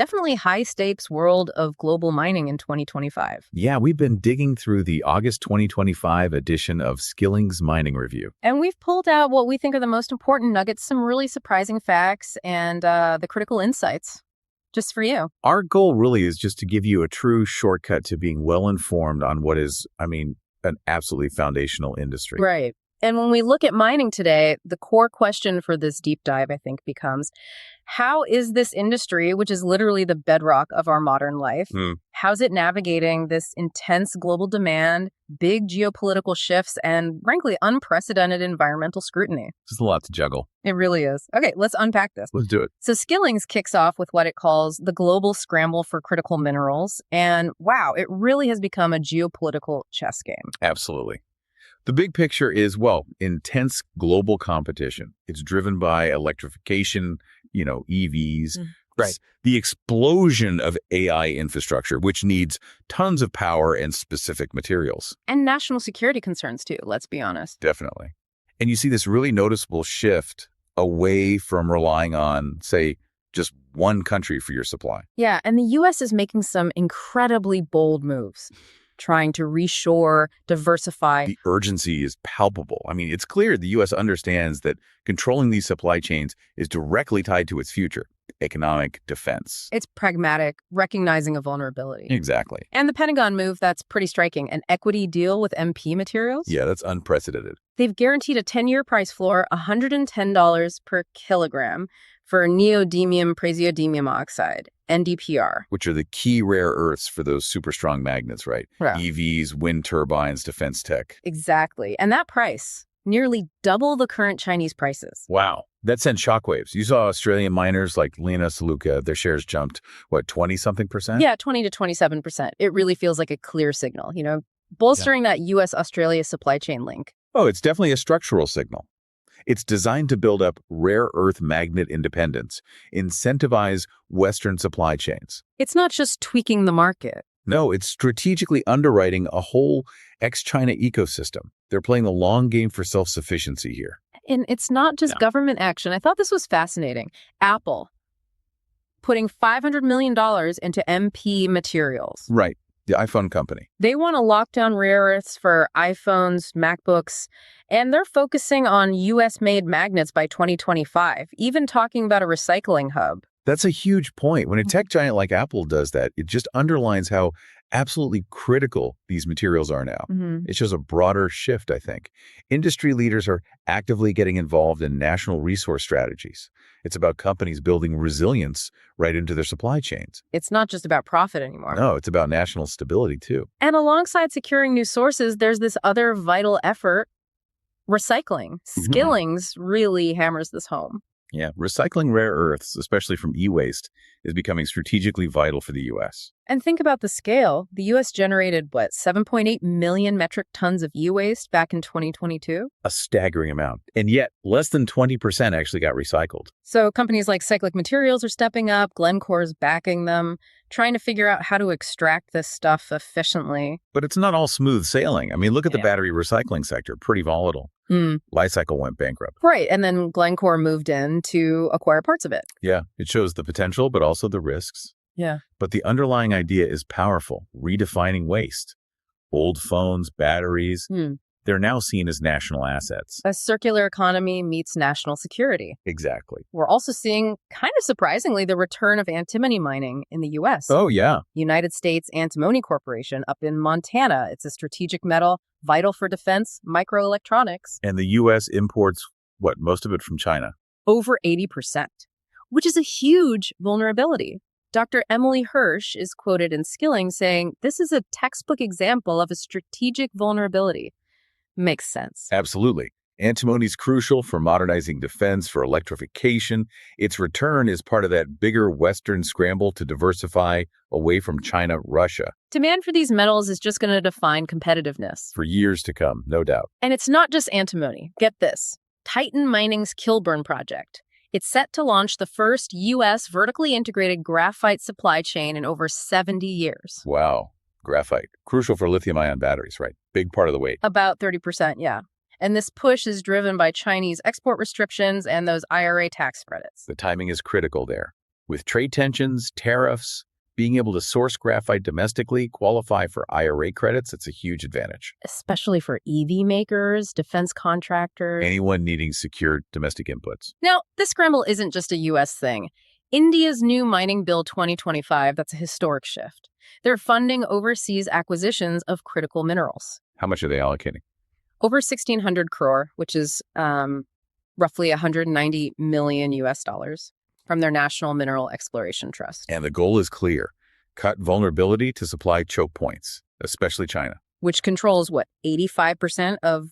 Definitely high stakes world of global mining in 2025. Yeah, we've been digging through the August 2025 edition of Skillings Mining Review. And we've pulled out what we think are the most important nuggets, some really surprising facts, and the critical insights just for you. Our goal really is just to give you a true shortcut to being well-informed on what is, an absolutely foundational industry. Right. And when we look at mining today, the core question for this deep dive, I think, becomes, how is this industry, which is literally the bedrock of our modern life, how's it navigating this intense global demand, big geopolitical shifts, and frankly, unprecedented environmental scrutiny? It's a lot to juggle. It really is. Okay, let's unpack this. Let's do it. So Skillings kicks off with what it calls the global scramble for critical minerals. And wow, it really has become a geopolitical chess game. Absolutely. The big picture is, intense global competition. It's driven by electrification, EVs, right? The explosion of AI infrastructure, which needs tons of power and specific materials. And national security concerns, too, let's be honest. Definitely. And you see this really noticeable shift away from relying on, say, just one country for your supply. Yeah, and the U.S. is making some incredibly bold moves, trying to reshore, diversify. The urgency is palpable. It's clear the U.S. understands that controlling these supply chains is directly tied to its future, economic defense. It's pragmatic, recognizing a vulnerability. Exactly. And the Pentagon move, that's pretty striking. An equity deal with MP Materials? Yeah, that's unprecedented. They've guaranteed a 10-year price floor, $110 per kilogram for neodymium praseodymium oxide, NdPr. Which are the key rare earths for those super strong magnets, right? Yeah. EVs, wind turbines, defense tech. Exactly. And that price, nearly double the current Chinese prices. Wow. That sent shockwaves. You saw Australian miners like Lena Saluka, their shares jumped, 20-something%? Yeah, 20 to 27%. It really feels like a clear signal, bolstering that U.S.-Australia supply chain link. Oh, it's definitely a structural signal. It's designed to build up rare earth magnet independence, incentivize Western supply chains. It's not just tweaking the market. No, it's strategically underwriting a whole ex-China ecosystem. They're playing the long game for self-sufficiency here. And it's not just government action. I thought this was fascinating. Apple putting $500 million into MP Materials. Right. The iPhone company. They want to lock down rare earths for iPhones, MacBooks, and they're focusing on U.S.-made magnets by 2025, even talking about a recycling hub. That's a huge point. When a tech giant like Apple does that, it just underlines how absolutely critical these materials are now. It shows a broader shift, I think. Industry leaders are actively getting involved in national resource strategies. It's about companies building resilience right into their supply chains. It's not just about profit anymore. No, it's about national stability, too. And alongside securing new sources, there's this other vital effort, recycling. Skillings really hammers this home. Yeah, recycling rare earths, especially from e-waste, is becoming strategically vital for the U.S. And think about the scale. The U.S. generated, 7.8 million metric tons of e-waste back in 2022? A staggering amount. And yet, less than 20% actually got recycled. So companies like Cyclic Materials are stepping up, Glencore's backing them, trying to figure out how to extract this stuff efficiently. But it's not all smooth sailing. Look at the battery recycling sector, pretty volatile. Li-Cycle went bankrupt. Right, and then Glencore moved in to acquire parts of it. Yeah, it shows the potential, but also the risks. Yeah. But the underlying idea is powerful, redefining waste. Old phones, batteries, they're now seen as national assets. A circular economy meets national security. Exactly. We're also seeing, kind of surprisingly, the return of antimony mining in the U.S. Oh, yeah. United States Antimony Corporation up in Montana. It's a strategic metal, vital for defense, microelectronics. And the U.S. imports, most of it from China? Over 80%, which is a huge vulnerability. Dr. Emily Hirsch is quoted in Skilling saying, "This is a textbook example of a strategic vulnerability." Makes sense. Absolutely. Antimony is crucial for modernizing defense, for electrification. Its return is part of that bigger Western scramble to diversify away from China, Russia. Demand for these metals is just going to define competitiveness. For years to come, no doubt. And it's not just antimony. Get this. Titan Mining's Kilburn project. It's set to launch the first U.S. vertically integrated graphite supply chain in over 70 years. Wow. Graphite. Crucial for lithium-ion batteries, right? Big part of the weight. About 30%, yeah. And this push is driven by Chinese export restrictions and those IRA tax credits. The timing is critical there. With trade tensions, tariffs, being able to source graphite domestically, qualify for IRA credits, it's a huge advantage. Especially for EV makers, defense contractors. Anyone needing secure domestic inputs. Now, this scramble isn't just a U.S. thing. India's new Mining Bill 2025, that's a historic shift. They're funding overseas acquisitions of critical minerals. How much are they allocating? Over 1,600 crore, which is roughly 190 million US dollars from their National Mineral Exploration Trust. And the goal is clear. Cut vulnerability to supply choke points, especially China. Which controls, 85% of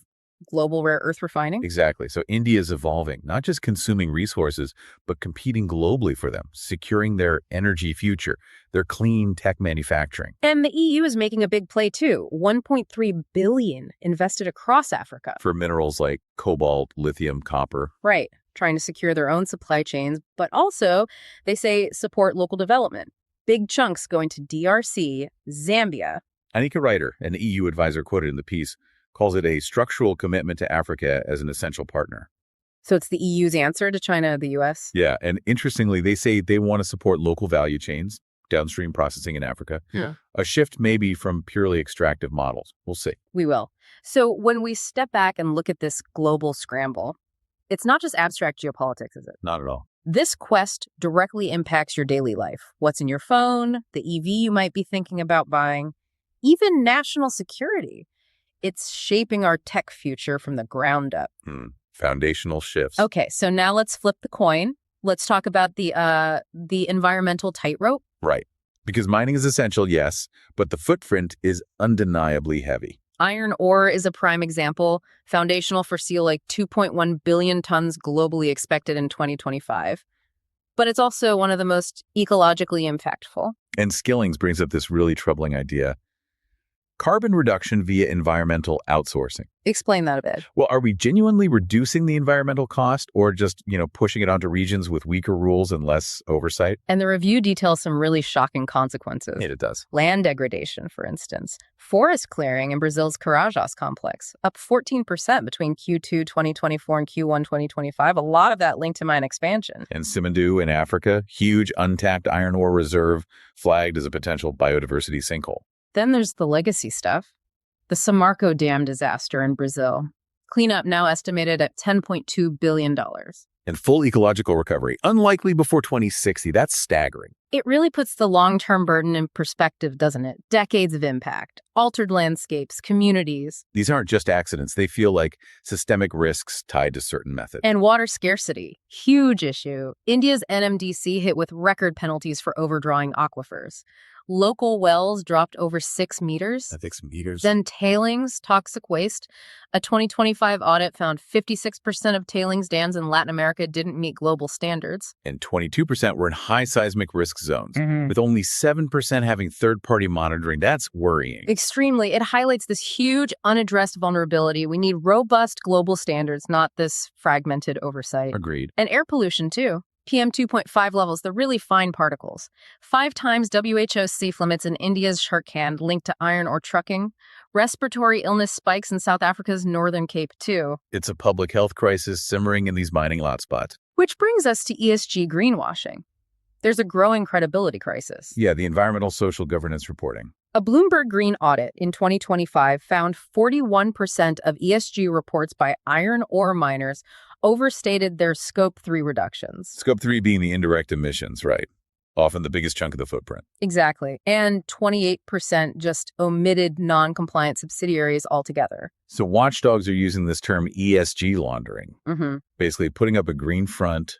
global rare earth refining? Exactly. So India is evolving, not just consuming resources, but competing globally for them, securing their energy future, their clean tech manufacturing. And the EU is making a big play too. 1.3 billion invested across Africa. For minerals like cobalt, lithium, copper. Right. Trying to secure their own supply chains, but also, they say, support local development. Big chunks going to DRC, Zambia. Anika Ryder, an EU advisor quoted in the piece, calls it a structural commitment to Africa as an essential partner. So it's the EU's answer to China and the U.S.? Yeah, and interestingly, they say they want to support local value chains, downstream processing in Africa. Yeah. A shift maybe from purely extractive models. We'll see. We will. So when we step back and look at this global scramble, it's not just abstract geopolitics, is it? Not at all. This quest directly impacts your daily life. What's in your phone, the EV you might be thinking about buying, even national security. It's shaping our tech future from the ground up. Foundational shifts. Okay, so now let's flip the coin. Let's talk about the environmental tightrope. Right. Because mining is essential, yes, but the footprint is undeniably heavy. Iron ore is a prime example. Foundational for steel, 2.1 billion tons globally expected in 2025. But it's also one of the most ecologically impactful. And Skillings brings up this really troubling idea. Carbon reduction via environmental outsourcing. Explain that a bit. Well, are we genuinely reducing the environmental cost or just, pushing it onto regions with weaker rules and less oversight? And the review details some really shocking consequences. Yeah, it does. Land degradation, for instance. Forest clearing in Brazil's Carajás complex, up 14% between Q2 2024 and Q1 2025. A lot of that linked to mine expansion. And Simandou in Africa, huge untapped iron ore reserve flagged as a potential biodiversity sinkhole. Then there's the legacy stuff. The Samarco Dam disaster in Brazil. Cleanup now estimated at $10.2 billion. And full ecological recovery, unlikely before 2060. That's staggering. It really puts the long-term burden in perspective, doesn't it? Decades of impact, altered landscapes, communities. These aren't just accidents. They feel like systemic risks tied to certain methods. And water scarcity, huge issue. India's NMDC hit with record penalties for overdrawing aquifers. Local wells dropped over 6 meters. I think some meters. Then tailings, toxic waste. A 2025 audit found 56% of tailings dams in Latin America didn't meet global standards. And 22% were in high seismic risk zones, with only 7% having third-party monitoring. That's worrying. Extremely. It highlights this huge unaddressed vulnerability. We need robust global standards, not this fragmented oversight. Agreed. And air pollution, too. PM 2.5 levels, the really fine particles. 5 times WHO's safe limits in India's Jharkhand linked to iron ore trucking. Respiratory illness spikes in South Africa's Northern Cape, too. It's a public health crisis simmering in these mining hotspots. Which brings us to ESG greenwashing. There's a growing credibility crisis. Yeah, the environmental social governance reporting. A Bloomberg Green audit in 2025 found 41% of ESG reports by iron ore miners overstated their Scope 3 reductions. Scope 3 being the indirect emissions, right? Often the biggest chunk of the footprint. Exactly. And 28% just omitted non-compliant subsidiaries altogether. So watchdogs are using this term ESG laundering, basically putting up a green front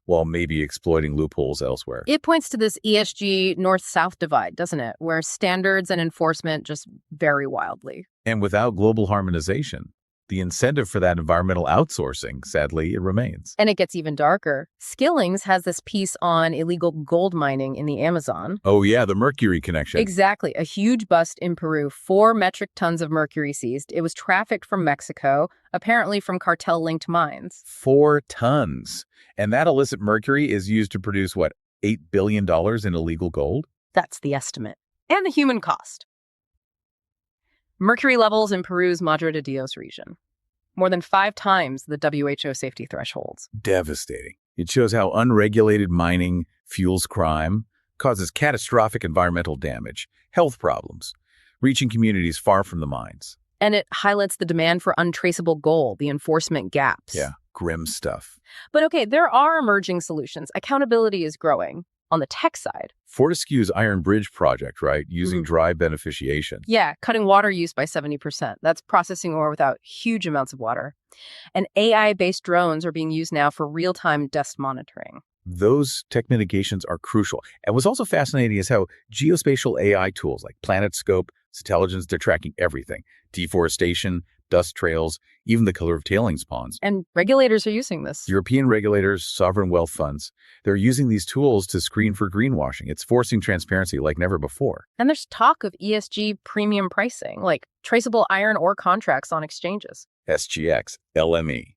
while maybe exploiting loopholes elsewhere. It points to this ESG north-south divide, doesn't it? Where standards and enforcement just vary wildly. And without global harmonization, the incentive for that environmental outsourcing, sadly, it remains. And it gets even darker. Skillings has this piece on illegal gold mining in the Amazon. Oh, yeah, the mercury connection. Exactly. A huge bust in Peru. 4 metric tons of mercury seized. It was trafficked from Mexico, apparently from cartel-linked mines. 4 tons. And that illicit mercury is used to produce, $8 billion in illegal gold? That's the estimate. And the human cost. Mercury levels in Peru's Madre de Dios region. More than 5 times the WHO safety thresholds. Devastating. It shows how unregulated mining fuels crime, causes catastrophic environmental damage, health problems, reaching communities far from the mines. And it highlights the demand for untraceable gold, the enforcement gaps. Yeah, grim stuff. But okay, there are emerging solutions. Accountability is growing on the tech side. Fortescue's Iron Bridge project, right? Using dry beneficiation. Yeah, cutting water use by 70%. That's processing ore without huge amounts of water. And AI-based drones are being used now for real-time dust monitoring. Those tech mitigations are crucial. And what's also fascinating is how geospatial AI tools like PlanetScope, Intelligence, they're tracking everything. Deforestation, dust trails, even the color of tailings ponds. And regulators are using this. European regulators, sovereign wealth funds, they're using these tools to screen for greenwashing. It's forcing transparency like never before. And there's talk of ESG premium pricing, like traceable iron ore contracts on exchanges. SGX, LME,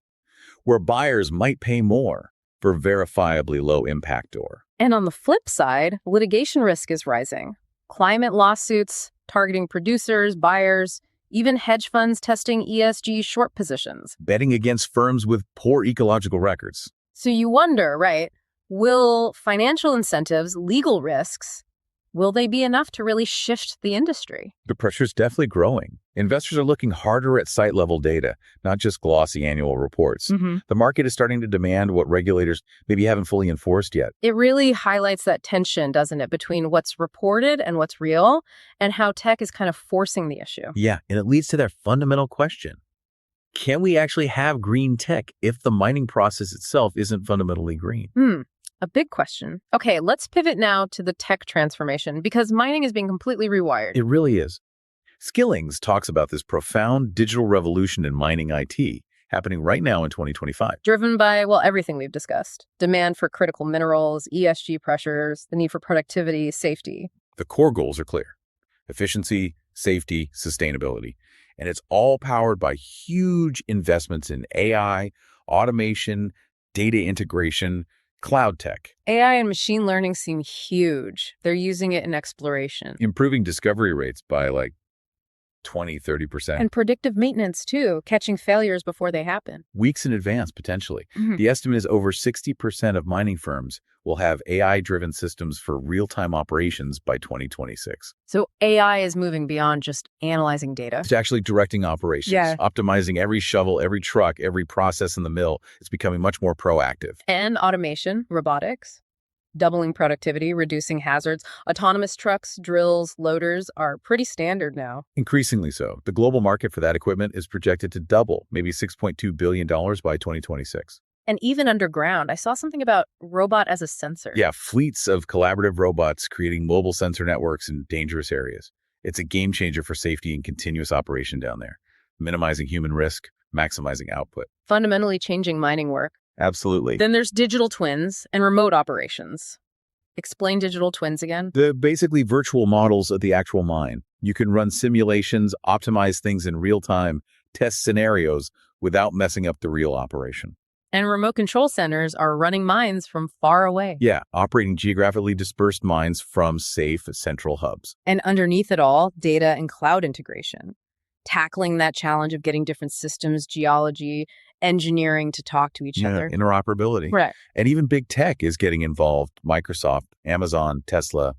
where buyers might pay more for verifiably low impact ore. And on the flip side, litigation risk is rising. Climate lawsuits targeting producers, buyers, even hedge funds testing ESG short positions. Betting against firms with poor ecological records. So you wonder, right, will financial incentives, legal risks, will they be enough to really shift the industry? The pressure's definitely growing. Investors are looking harder at site-level data, not just glossy annual reports. The market is starting to demand what regulators maybe haven't fully enforced yet. It really highlights that tension, doesn't it, between what's reported and what's real, and how tech is kind of forcing the issue. Yeah, and it leads to that fundamental question. Can we actually have green tech if the mining process itself isn't fundamentally green? A big question. Okay, let's pivot now to the tech transformation, because mining is being completely rewired. It really is. Skillings talks about this profound digital revolution in mining IT happening right now in 2025. Driven by, well, everything we've discussed. Demand for critical minerals, ESG pressures, the need for productivity, safety. The core goals are clear. Efficiency, safety, sustainability. And it's all powered by huge investments in AI, automation, data integration, cloud tech. AI and machine learning seem huge. They're using it in exploration. Improving discovery rates by like 20, 30%. And predictive maintenance, too, catching failures before they happen. Weeks in advance, potentially. The estimate is over 60% of mining firms will have AI-driven systems for real-time operations by 2026. So AI is moving beyond just analyzing data. It's actually directing operations, optimizing every shovel, every truck, every process in the mill. It's becoming much more proactive. And automation, robotics, doubling productivity, reducing hazards. Autonomous trucks, drills, loaders are pretty standard now. Increasingly so. The global market for that equipment is projected to double, maybe $6.2 billion by 2026. And even underground, I saw something about robot as a sensor. Yeah, fleets of collaborative robots creating mobile sensor networks in dangerous areas. It's a game changer for safety and continuous operation down there, minimizing human risk, maximizing output. Fundamentally changing mining work. Absolutely. Then there's digital twins and remote operations. Explain digital twins again. They're basically virtual models of the actual mine. You can run simulations, optimize things in real time, test scenarios without messing up the real operation. And remote control centers are running mines from far away. Yeah, operating geographically dispersed mines from safe central hubs. And underneath it all, data and cloud integration. Tackling that challenge of getting different systems, geology, engineering to talk to each other. Interoperability. Right. And even big tech is getting involved. Microsoft, Amazon, Tesla.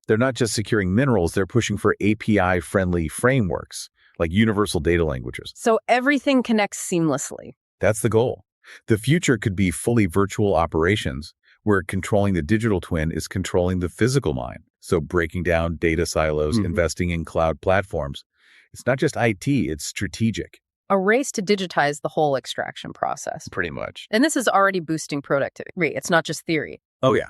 They're not just securing minerals, they're pushing for API-friendly frameworks, like universal data languages. So everything connects seamlessly. That's the goal. The future could be fully virtual operations, where controlling the digital twin is controlling the physical mine. So breaking down data silos, investing in cloud platforms. It's not just IT, it's strategic. A race to digitize the whole extraction process. Pretty much. And this is already boosting productivity. It's not just theory. Oh, yeah.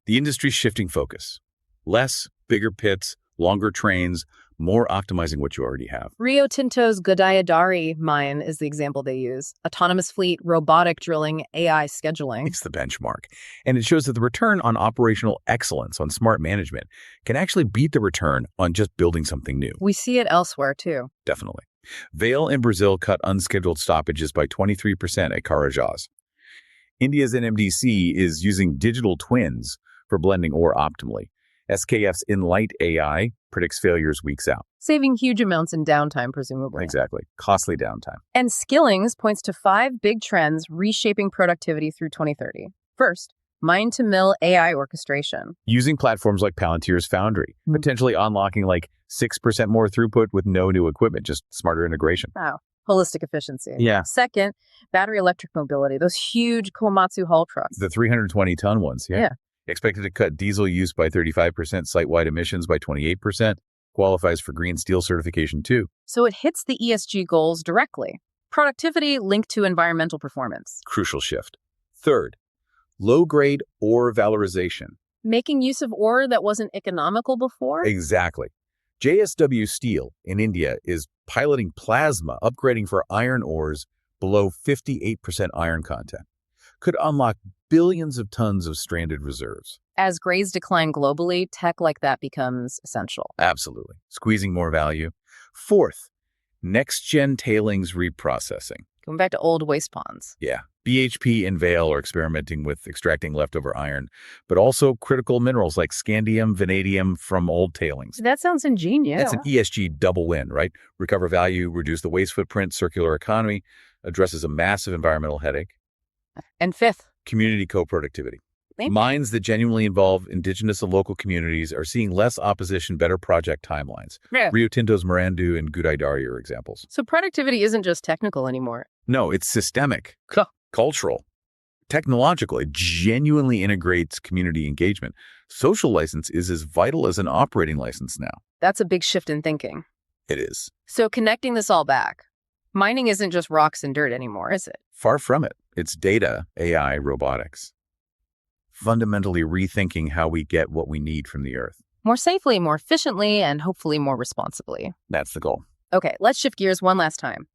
The industry's shifting focus. Less, bigger pits, longer trains, more optimizing what you already have. Rio Tinto's Gudai-Darri mine is the example they use. Autonomous fleet, robotic drilling, AI scheduling. It's the benchmark. And it shows that the return on operational excellence, on smart management, can actually beat the return on just building something new. We see it elsewhere, too. Definitely. Vale in Brazil cut unscheduled stoppages by 23% at Carajás. India's NMDC is using digital twins for blending ore optimally. SKF's Enlight AI predicts failures weeks out. Saving huge amounts in downtime, presumably. Exactly. Costly downtime. And Skillings points to 5 big trends reshaping productivity through 2030. First, mine-to-mill AI orchestration. Using platforms like Palantir's Foundry, potentially unlocking like 6% more throughput with no new equipment, just smarter integration. Wow. Holistic efficiency. Yeah. Second, battery electric mobility, those huge Komatsu haul trucks. The 320-ton ones, yeah. Expected to cut diesel use by 35%, site-wide emissions by 28%, qualifies for green steel certification too. So it hits the ESG goals directly. Productivity linked to environmental performance. Crucial shift. Third, low-grade ore valorization. Making use of ore that wasn't economical before? Exactly. JSW Steel in India is piloting plasma, upgrading for iron ores below 58% iron content. Could unlock billions of tons of stranded reserves. As grades decline globally, tech like that becomes essential. Absolutely. Squeezing more value. Fourth, next-gen tailings reprocessing. Going back to old waste ponds. Yeah. BHP and Vale are experimenting with extracting leftover iron, but also critical minerals like scandium, vanadium from old tailings. That sounds ingenious. That's an ESG double win, right? Recover value, reduce the waste footprint, circular economy, addresses a massive environmental headache. And fifth, community co-productivity. Mines that genuinely involve indigenous and local communities are seeing less opposition, better project timelines. Yeah. Rio Tinto's Marandoo and Gudai-Darya are examples. So productivity isn't just technical anymore. No, it's systemic, cultural, technological. It genuinely integrates community engagement. Social license is as vital as an operating license now. That's a big shift in thinking. It is. So connecting this all back, mining isn't just rocks and dirt anymore, is it? Far from it. It's data, AI, robotics. Fundamentally rethinking how we get what we need from the earth. More safely, more efficiently, and hopefully more responsibly. That's the goal. Okay, let's shift gears one last time.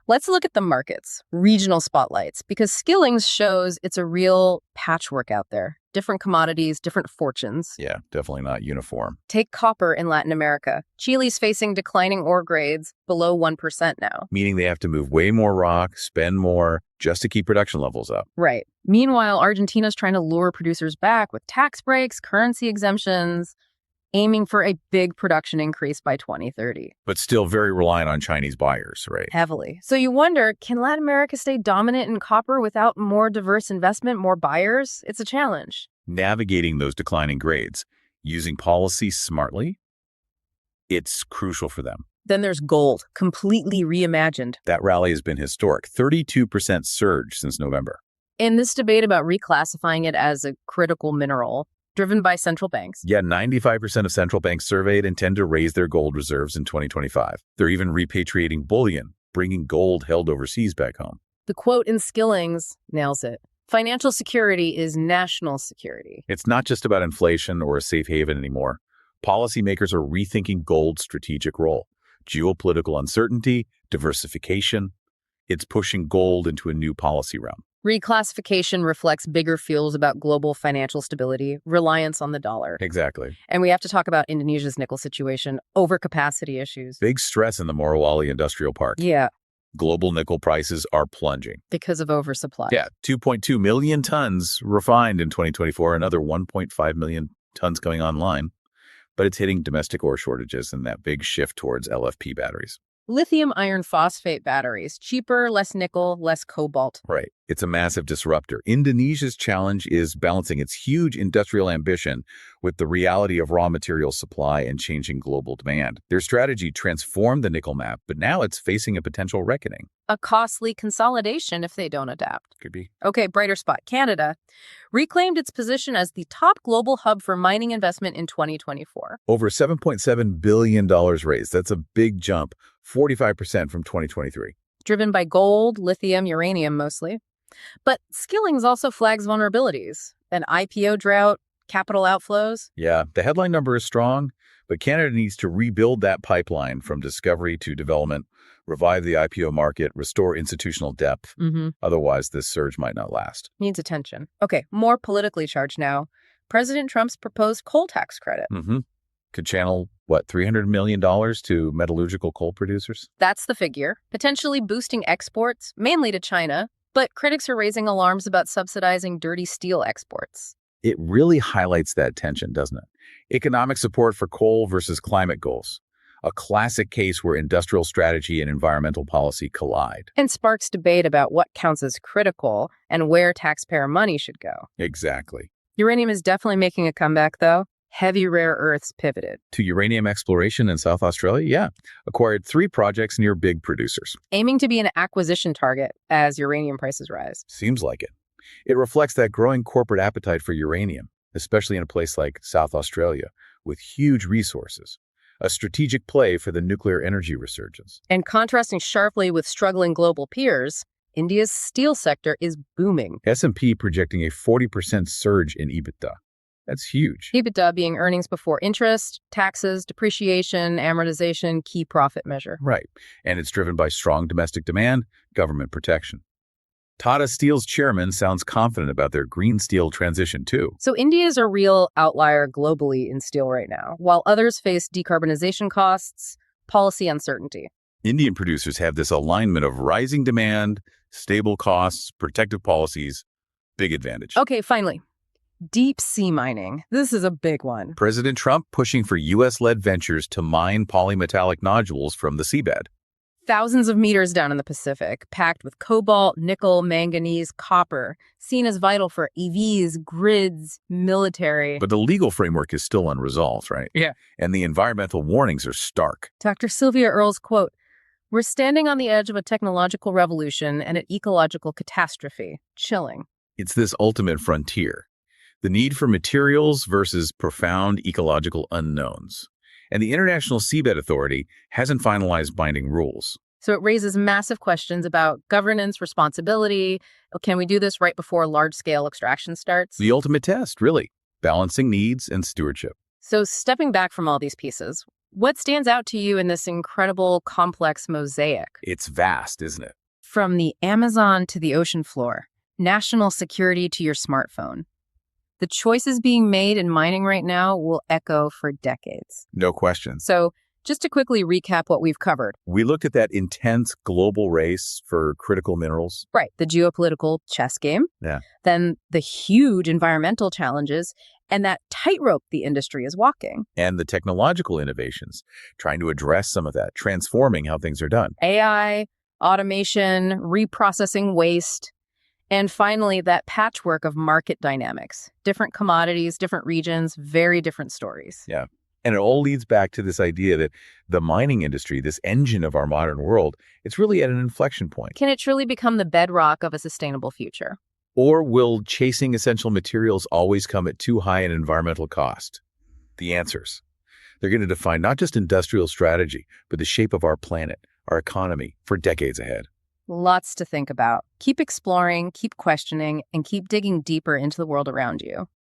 Let's look at the markets, regional spotlights, because Skillings shows it's a real patchwork out there. Different commodities, different fortunes. Yeah, definitely not uniform. Take copper in Latin America. Chile's facing declining ore grades below 1% now. Meaning they have to move way more rock, spend more, just to keep production levels up. Right. Meanwhile, Argentina's trying to lure producers back with tax breaks, currency exemptions, aiming for a big production increase by 2030. But still very reliant on Chinese buyers, right? Heavily. So you wonder, can Latin America stay dominant in copper without more diverse investment, more buyers? It's a challenge. Navigating those declining grades, using policy smartly, it's crucial for them. Then there's gold, completely reimagined. That rally has been historic, 32% surge since November. In this debate about reclassifying it as a critical mineral, driven by central banks. Yeah, 95% of central banks surveyed intend to raise their gold reserves in 2025. They're even repatriating bullion, bringing gold held overseas back home. The quote in Skillings nails it. Financial security is national security. It's not just about inflation or a safe haven anymore. Policymakers are rethinking gold's strategic role. Geopolitical uncertainty, diversification. It's pushing gold into a new policy realm. Reclassification reflects bigger fears about global financial stability, reliance on the dollar. Exactly. And we have to talk about Indonesia's nickel situation, overcapacity issues. Big stress in the Morowali Industrial Park. Yeah. Global nickel prices are plunging. Because of oversupply. Yeah, 2.2 million tons refined in 2024, another 1.5 million tons coming online. But it's hitting domestic ore shortages and that big shift towards LFP batteries. Lithium iron phosphate batteries, cheaper, less nickel, less cobalt. Right. It's a massive disruptor. Indonesia's challenge is balancing its huge industrial ambition with the reality of raw material supply and changing global demand. Their strategy transformed the nickel map, but now it's facing a potential reckoning. A costly consolidation if they don't adapt. Could be. Okay, brighter spot. Canada reclaimed its position as the top global hub for mining investment in 2024. Over $7.7 billion raised. That's a big jump, 45% from 2023. Driven by gold, lithium, uranium mostly. But Skillings also flags vulnerabilities. An IPO drought, capital outflows. Yeah, the headline number is strong, but Canada needs to rebuild that pipeline from discovery to development, revive the IPO market, restore institutional depth. Otherwise, this surge might not last. Needs attention. Okay, more politically charged now. President Trump's proposed coal tax credit. Could channel, $300 million to metallurgical coal producers? That's the figure. Potentially boosting exports, mainly to China. But critics are raising alarms about subsidizing dirty steel exports. It really highlights that tension, doesn't it? Economic support for coal versus climate goals. A classic case where industrial strategy and environmental policy collide. And sparks debate about what counts as critical and where taxpayer money should go. Exactly. Uranium is definitely making a comeback, though. Heavy rare earths pivoted. To uranium exploration in South Australia, yeah. Acquired 3 projects near big producers. Aiming to be an acquisition target as uranium prices rise. Seems like it. It reflects that growing corporate appetite for uranium, especially in a place like South Australia, with huge resources. A strategic play for the nuclear energy resurgence. And contrasting sharply with struggling global peers, India's steel sector is booming. S&P projecting a 40% surge in EBITDA. That's huge. EBITDA being earnings before interest, taxes, depreciation, amortization, key profit measure. Right. And it's driven by strong domestic demand, government protection. Tata Steel's chairman sounds confident about their green steel transition, too. So India is a real outlier globally in steel right now, while others face decarbonization costs, policy uncertainty. Indian producers have this alignment of rising demand, stable costs, protective policies, big advantage. Okay, finally. Deep sea mining. This is a big one. President Trump pushing for U.S.-led ventures to mine polymetallic nodules from the seabed. Thousands of meters down in the Pacific, packed with cobalt, nickel, manganese, copper, seen as vital for EVs, grids, military. But the legal framework is still unresolved, right? Yeah. And the environmental warnings are stark. Dr. Sylvia Earle's quote, "We're standing on the edge of a technological revolution and an ecological catastrophe." Chilling. It's this ultimate frontier. The need for materials versus profound ecological unknowns. And the International Seabed Authority hasn't finalized binding rules. So it raises massive questions about governance, responsibility. Can we do this right before large-scale extraction starts? The ultimate test, really. Balancing needs and stewardship. So stepping back from all these pieces, what stands out to you in this incredible, complex mosaic? It's vast, isn't it? From the Amazon to the ocean floor, national security to your smartphone. The choices being made in mining right now will echo for decades. No question. So just to quickly recap what we've covered. We looked at that intense global race for critical minerals. Right, the geopolitical chess game. Yeah. Then the huge environmental challenges and that tightrope the industry is walking. And the technological innovations, trying to address some of that, transforming how things are done. AI, automation, reprocessing waste. And finally, that patchwork of market dynamics. Different commodities, different regions, very different stories. Yeah. And it all leads back to this idea that the mining industry, this engine of our modern world, it's really at an inflection point. Can it truly become the bedrock of a sustainable future? Or will chasing essential materials always come at too high an environmental cost? The answers. They're going to define not just industrial strategy, but the shape of our planet, our economy, for decades ahead. Lots to think about. Keep exploring, keep questioning, and keep digging deeper into the world around you.